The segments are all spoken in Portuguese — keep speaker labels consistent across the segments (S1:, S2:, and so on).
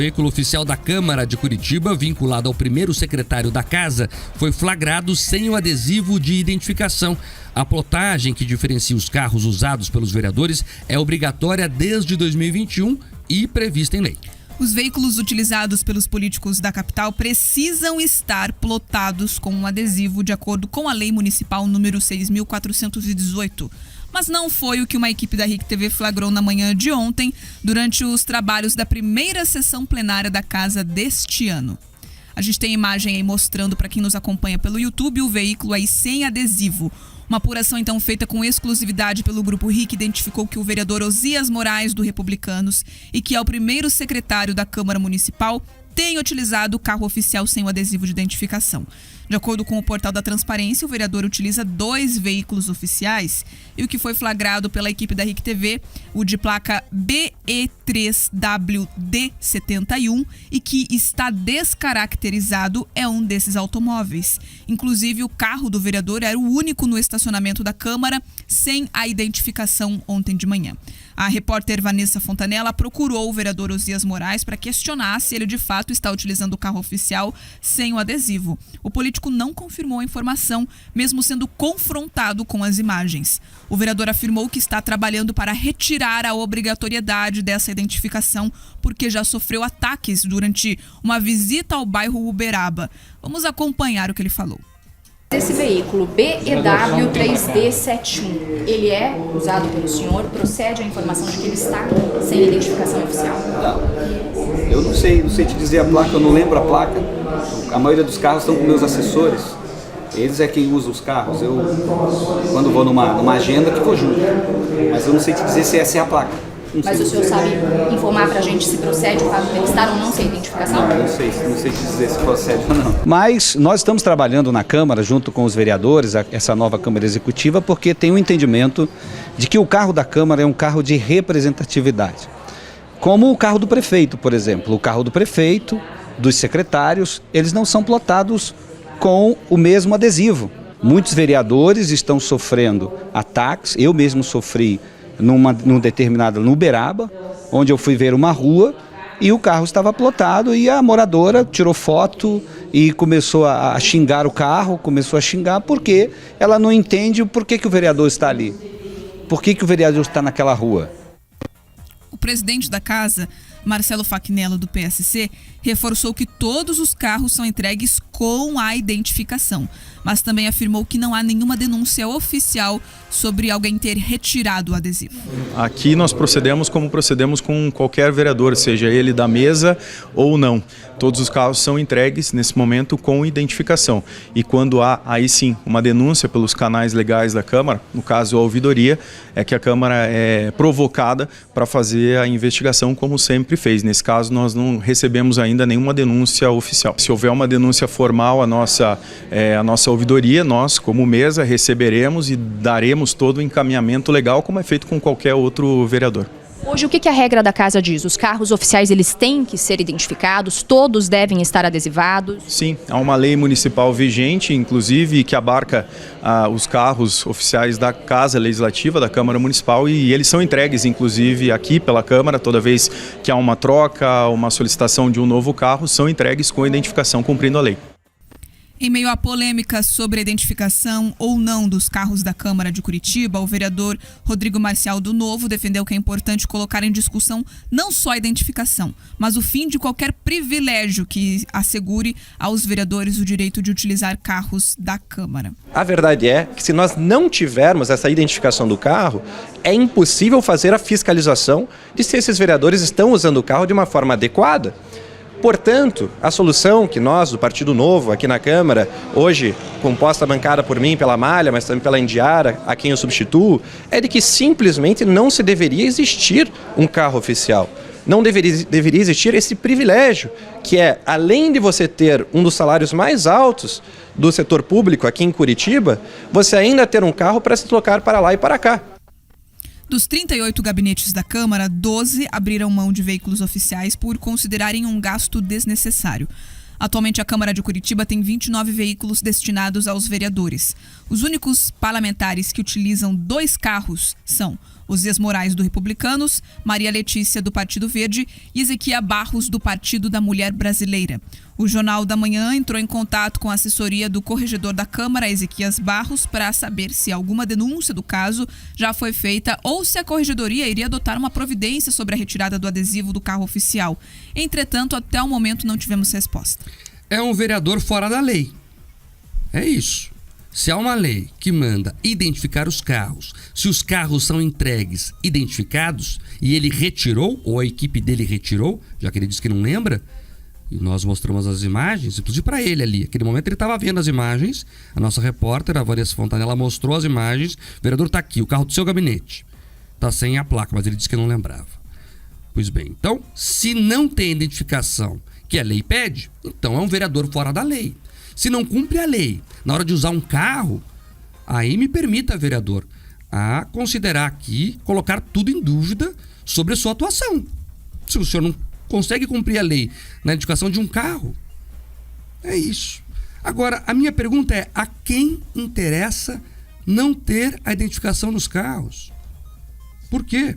S1: veículo oficial da Câmara de Curitiba, vinculado ao primeiro secretário da Casa, foi flagrado sem o adesivo de identificação. A plotagem que diferencia os carros usados pelos vereadores é obrigatória desde 2021 e prevista em lei.
S2: Os veículos utilizados pelos políticos da capital precisam estar plotados com um adesivo de acordo com a Lei Municipal número 6.418. Mas não foi o que uma equipe da RIC TV flagrou na manhã de ontem, durante os trabalhos da primeira sessão plenária da casa deste ano. A gente tem imagem aí mostrando para quem nos acompanha pelo YouTube o veículo aí sem adesivo. Uma apuração então feita com exclusividade pelo Grupo RIC identificou que o vereador Osias Moraes, do Republicanos, e que é o primeiro secretário da Câmara Municipal, tem utilizado o carro oficial sem o adesivo de identificação. De acordo com o portal da Transparência, o vereador utiliza 2 veículos oficiais e o que foi flagrado pela equipe da RIC TV, o de placa BE3WD71 e que está descaracterizado, é um desses automóveis. Inclusive, o carro do vereador era o único no estacionamento da Câmara sem a identificação ontem de manhã. A repórter Vanessa Fontanella procurou o vereador Osias Moraes para questionar se ele de fato está utilizando o carro oficial sem o adesivo. O político não confirmou a informação, mesmo sendo confrontado com as imagens. O vereador afirmou que está trabalhando para retirar a obrigatoriedade dessa identificação, porque já sofreu ataques durante uma visita ao bairro Uberaba. Vamos acompanhar o que ele falou.
S3: Esse veículo BEW3D71, ele é usado pelo senhor? Procede a informação de que ele está sem identificação oficial?
S4: Não, eu não sei te dizer a placa, eu não lembro a placa. A maioria dos carros estão com meus assessores. Eles é quem usa os carros. Eu, quando vou numa agenda, que vou junto. Mas eu não sei te dizer se essa é a placa.
S3: Mas o senhor sabe informar pra gente se procede o fato de ele estar ou não sem identificação?
S4: Não sei te dizer se procede ou não. Mas nós estamos trabalhando na Câmara, junto com os vereadores, essa nova Câmara Executiva, porque tem um entendimento de que o carro da Câmara é um carro de representatividade. Como o carro do prefeito, por exemplo. O carro do prefeito, dos secretários, eles não são plotados com o mesmo adesivo. Muitos vereadores estão sofrendo ataques, eu mesmo sofri no Uberaba, onde eu fui ver uma rua e o carro estava plotado e a moradora tirou foto e começou a xingar o carro, porque ela não entende o porquê que o vereador está ali, por que o vereador está naquela rua.
S2: O presidente da casa, Marcelo Facchinnello, do PSC, reforçou que todos os carros são entregues com a identificação, mas também afirmou que não há nenhuma denúncia oficial sobre alguém ter retirado o adesivo.
S5: Aqui nós procedemos como procedemos com qualquer vereador, seja ele da mesa ou não. Todos os carros são entregues nesse momento com identificação. E quando há, aí sim, uma denúncia pelos canais legais da Câmara, no caso a ouvidoria, é que a Câmara é provocada para fazer a investigação como sempre fez. Nesse caso nós não recebemos ainda nenhuma denúncia oficial. Se houver uma denúncia formal, a nossa ouvidoria, nós como mesa receberemos e daremos todo o encaminhamento legal como é feito com qualquer outro vereador.
S3: Hoje, o que a regra da casa diz? Os carros oficiais, eles têm que ser identificados? Todos devem estar adesivados?
S5: Sim, há uma lei municipal vigente, inclusive, que abarca os carros oficiais da Casa Legislativa, da Câmara Municipal, e eles são entregues, inclusive, aqui pela Câmara, toda vez que há uma troca, uma solicitação de um novo carro, são entregues com identificação, cumprindo a lei.
S2: Em meio à polêmica sobre a identificação ou não dos carros da Câmara de Curitiba, o vereador Rodrigo Marcial do Novo defendeu que é importante colocar em discussão não só a identificação, mas o fim de qualquer privilégio que assegure aos vereadores o direito de utilizar carros da Câmara.
S6: A verdade é que se nós não tivermos essa identificação do carro, é impossível fazer a fiscalização de se esses vereadores estão usando o carro de uma forma adequada. Portanto, a solução que nós, do Partido Novo, aqui na Câmara, hoje composta, bancada por mim, pela Malha, mas também pela Indiara, a quem eu substituo, é de que simplesmente não se deveria existir um carro oficial. Não deveria existir esse privilégio, que é, além de você ter um dos salários mais altos do setor público aqui em Curitiba, você ainda ter um carro para se deslocar para lá e para cá.
S2: Dos 38 gabinetes da Câmara, 12 abriram mão de veículos oficiais por considerarem um gasto desnecessário. Atualmente, a Câmara de Curitiba tem 29 veículos destinados aos vereadores. Os únicos parlamentares que utilizam 2 carros são Osias Moraes, do Republicanos, Maria Letícia, do Partido Verde e Ezequiel Barros, do Partido da Mulher Brasileira. O Jornal da Manhã entrou em contato com a assessoria do corregedor da Câmara, Ezequiel Barros, para saber se alguma denúncia do caso já foi feita ou se a corregedoria iria adotar uma providência sobre a retirada do adesivo do carro oficial. Entretanto, até o momento não tivemos resposta.
S1: É um vereador fora da lei. É isso. Se há uma lei que manda identificar os carros, se os carros são entregues identificados e ele retirou, ou a equipe dele retirou, já que ele disse que não lembra, e nós mostramos as imagens, inclusive para ele ali. Naquele momento ele estava vendo as imagens, a nossa repórter, a Vanessa Fontanella, mostrou as imagens. O vereador está aqui, o carro do seu gabinete. Está sem a placa, mas ele disse que não lembrava. Pois bem, então, se não tem identificação que a lei pede, então é um vereador fora da lei. Se não cumpre a lei, na hora de usar um carro, aí me permita, vereador, a considerar aqui, colocar tudo em dúvida sobre a sua atuação. Se o senhor não consegue cumprir a lei na identificação de um carro, é isso. Agora, a minha pergunta é, a quem interessa não ter a identificação nos carros? Por quê?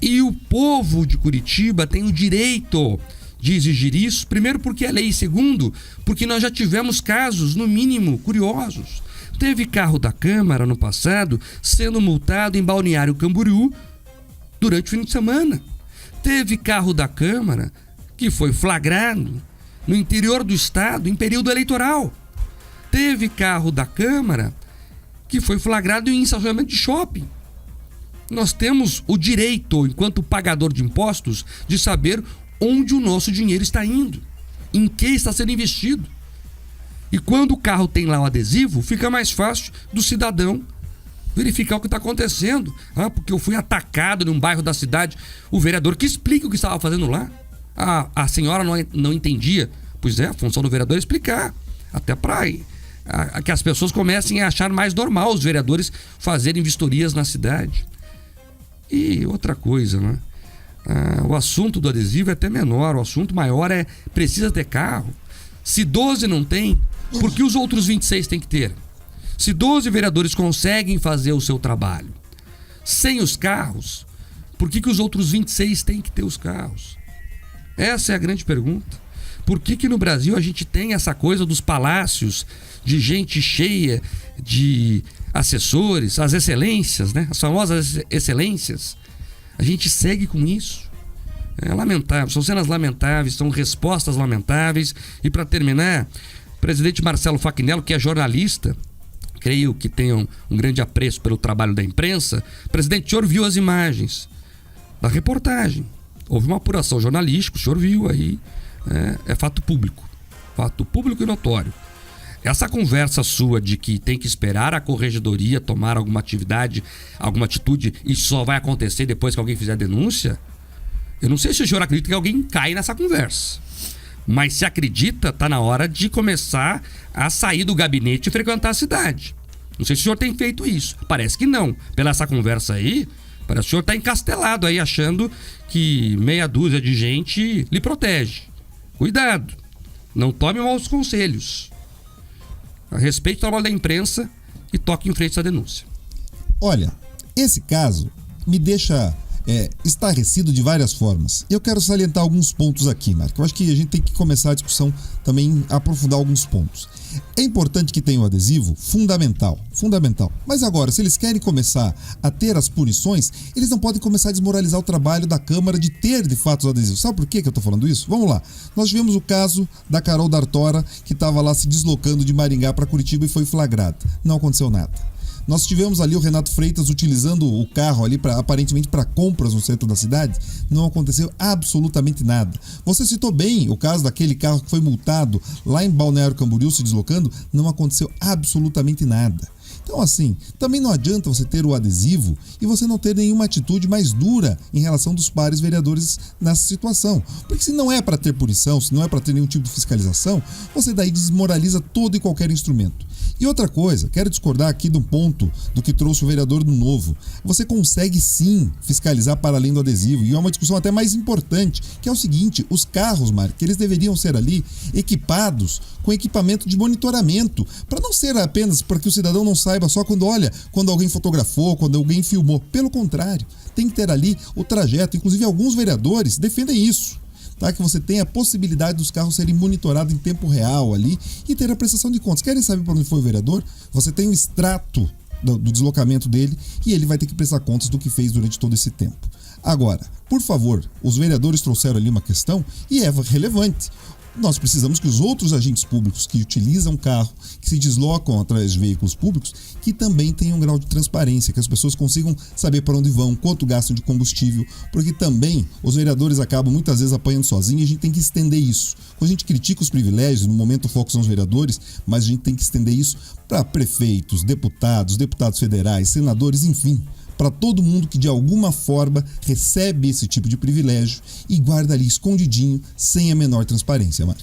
S1: E o povo de Curitiba tem o direito de exigir isso, primeiro porque é lei, e segundo, porque nós já tivemos casos, no mínimo, curiosos. Teve carro da Câmara no passado sendo multado em Balneário Camboriú durante o fim de semana. Teve carro da Câmara que foi flagrado no interior do estado em período eleitoral. Teve carro da Câmara que foi flagrado em estacionamento de shopping. Nós temos o direito, enquanto pagador de impostos, de saber onde o nosso dinheiro está indo, em que está sendo investido. E quando o carro tem lá o adesivo, fica mais fácil do cidadão verificar o que está acontecendo. Porque eu fui atacado num bairro da cidade. O vereador que explica o que estava fazendo lá. A senhora não entendia. Pois é, a função do vereador é explicar. Até para que as pessoas comecem a achar mais normal os vereadores fazerem vistorias na cidade. E outra coisa, né? O assunto do adesivo é até menor. O assunto maior é precisa ter carro. Se 12 não tem, por que os outros 26 têm que ter? Se 12 vereadores conseguem fazer o seu trabalho sem os carros, por que os outros 26 têm que ter os carros? Essa é a grande pergunta. Por que no Brasil a gente tem essa coisa dos palácios, de gente cheia de assessores, as excelências, né? As famosas excelências? A gente segue com isso. É lamentável, são cenas lamentáveis, são respostas lamentáveis. E para terminar, o presidente Marcelo Facchinnello, que é jornalista, creio que tenham um grande apreço pelo trabalho da imprensa. Presidente, o senhor viu as imagens da reportagem. Houve uma apuração jornalística, o senhor viu aí. É fato público e notório. Essa conversa sua de que tem que esperar a corregedoria tomar alguma atividade, alguma atitude, e só vai acontecer depois que alguém fizer a denúncia, eu não sei se o senhor acredita que alguém cai nessa conversa. Mas se acredita, está na hora de começar a sair do gabinete e frequentar a cidade. Não sei se o senhor tem feito isso. Parece que não. Pela essa conversa aí, parece que o senhor está encastelado aí, achando que meia dúzia de gente lhe protege. Cuidado. Não tome maus conselhos. Respeite o trabalho da imprensa e toque em frente essa denúncia.
S7: Olha, esse caso me deixa estarrecido de várias formas. Eu quero salientar alguns pontos aqui, Marco. Eu acho que a gente tem que começar a discussão também, aprofundar alguns pontos. É importante que tenha o adesivo? Fundamental. Mas agora, se eles querem começar a ter as punições, eles não podem começar a desmoralizar o trabalho da Câmara de ter, de fato, os adesivos. Sabe por que eu tô falando isso? Vamos lá. Nós tivemos o caso da Carol D'Artora, que estava lá se deslocando de Maringá para Curitiba e foi flagrada. Não aconteceu nada. Nós tivemos ali o Renato Freitas utilizando o carro ali aparentemente para compras no centro da cidade. Não aconteceu absolutamente nada. Você citou bem o caso daquele carro que foi multado lá em Balneário Camboriú se deslocando. Não aconteceu absolutamente nada. Então, assim, também não adianta você ter o adesivo e você não ter nenhuma atitude mais dura em relação dos pares vereadores nessa situação. Porque se não é para ter punição, se não é para ter nenhum tipo de fiscalização, você daí desmoraliza todo e qualquer instrumento. E outra coisa, quero discordar aqui de um ponto do que trouxe o vereador do Novo. Você consegue sim fiscalizar para além do adesivo, e é uma discussão até mais importante, que é o seguinte: os carros, Marco, eles deveriam ser ali equipados com equipamento de monitoramento, para não ser apenas para que o cidadão não saiba saiba só quando alguém fotografou, quando alguém filmou. Pelo contrário, tem que ter ali o trajeto. Inclusive, alguns vereadores defendem isso. Tá? Que você tenha a possibilidade dos carros serem monitorados em tempo real ali e ter a prestação de contas. Querem saber para onde foi o vereador? Você tem o extrato do deslocamento dele e ele vai ter que prestar contas do que fez durante todo esse tempo. Agora, por favor, os vereadores trouxeram ali uma questão e é relevante. Nós precisamos que os outros agentes públicos que utilizam carro, que se deslocam através de veículos públicos, que também tenham um grau de transparência, que as pessoas consigam saber para onde vão, quanto gastam de combustível, porque também os vereadores acabam muitas vezes apanhando sozinhos e a gente tem que estender isso. Quando a gente critica os privilégios, no momento o foco são os vereadores, mas a gente tem que estender isso para prefeitos, deputados federais, senadores, enfim, para todo mundo que de alguma forma recebe esse tipo de privilégio e guarda ali escondidinho, sem a menor transparência, Mark.